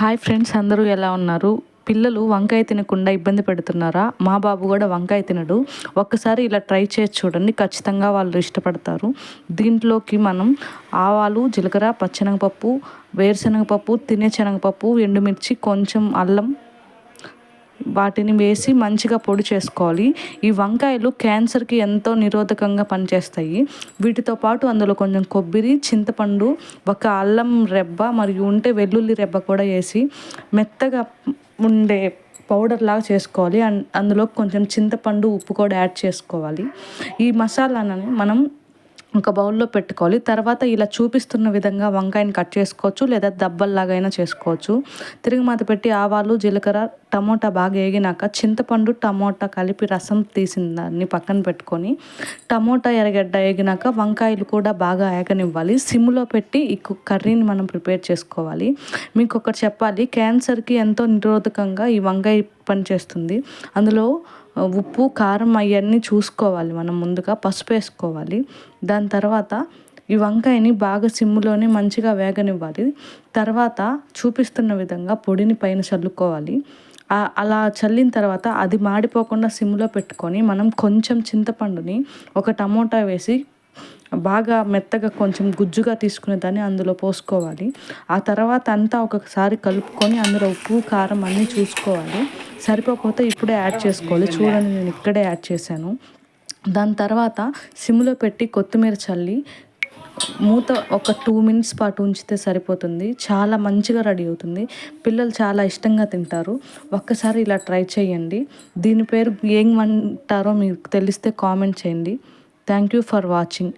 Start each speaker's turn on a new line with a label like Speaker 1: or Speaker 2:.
Speaker 1: Hi friends, అందరూ ఎలా ఉన్నారు? పిల్లలు వంకాయ తినకుండా ఇబ్బంది పెడుతున్నారా? మా బాబు కూడా వంకాయ తినడు. ఒక్కసారి ఇలా ట్రై చేసి చూడండి, ఖచ్చితంగా వాళ్ళు ఇష్టపడతారు. దీంట్లోకి మనం ఆవాలు, జీలకర్ర, పచ్చెనగపప్పు, వేరుశనగపప్పు, తినే శనగపప్పు, ఎండుమిర్చి, కొంచెం అల్లం వాటిని వేసి మంచిగా పొడి చేసుకోవాలి. ఈ వంకాయలు క్యాన్సర్కి ఎంతో నిరోధకంగా పనిచేస్తాయి. వీటితో పాటు అందులో కొంచెం కొబ్బరి, చింతపండు, ఒక అల్లం రెబ్బ మరియు ఉంటే వెల్లుల్లి రెబ్బ కూడా వేసి మెత్తగా ఉండే పౌడర్ లాగా చేసుకోవాలి. అందులో కొంచెం చింతపండు, ఉప్పు కూడా యాడ్ చేసుకోవాలి. ఈ మసాలాని మనం ఒక బౌల్లో పెట్టుకోవాలి. తర్వాత ఇలా చూపిస్తున్న విధంగా వంకాయని కట్ చేసుకోవచ్చు, లేదా దబ్బల్లాగైనా చేసుకోవచ్చు. తిరుగుమాత పెట్టి ఆవాలు, జీలకర్ర, టమోటా బాగా వేగినాక చింతపండు, టమోటా కలిపి రసం తీసిన దాన్ని పక్కన పెట్టుకొని, టమోటా ఎర్రగడ్డ వేగినాక వంకాయలు కూడా బాగా వేగనివ్వాలి. సిమ్లో పెట్టి ఈ కర్రీని మనం ప్రిపేర్ చేసుకోవాలి. మీకు ఒకటి చెప్పాలి, క్యాన్సర్కి ఎంతో నిరోధకంగా ఈ వంకాయ పనిచేస్తుంది. అందులో ఉప్పు, కారం అవన్నీ చూసుకోవాలి. మనం ముందుగా పసుపు వేసుకోవాలి. దాని తర్వాత ఈ వంకాయని బాగా సిమ్లోనే మంచిగా వేగనివ్వాలి. తర్వాత చూపిస్తున్న విధంగా పొడిని పైన చల్లుకోవాలి. అలా చల్లిన తర్వాత అది మాడిపోకుండా సిమ్లో పెట్టుకొని మనం కొంచెం చింతపండుని, ఒక టమోటా వేసి బాగా మెత్తగా కొంచెం గుజ్జుగా తీసుకునే దాన్ని అందులో పోసుకోవాలి. ఆ తర్వాత అంతా ఒకసారి కలుపుకొని అందులో ఉప్పు, కారం అన్నీ చూసుకోవాలి. సరిపోకపోతే ఇప్పుడే యాడ్ చేసుకోవాలి. చూడండి, నేను ఇక్కడే యాడ్ చేశాను. దాని తర్వాత సిమ్లో పెట్టి కొత్తిమీర చల్లి మూత ఒక 2 మినిట్స్ పాటు ఉంచితే సరిపోతుంది. చాలా మంచిగా రెడీ అవుతుంది. పిల్లలు చాలా ఇష్టంగా తింటారు. ఒక్కసారి ఇలా ట్రై చేయండి. దీని పేరు ఏం అంటారో మీకు తెలిస్తే కామెంట్ చేయండి. Thank you for watching.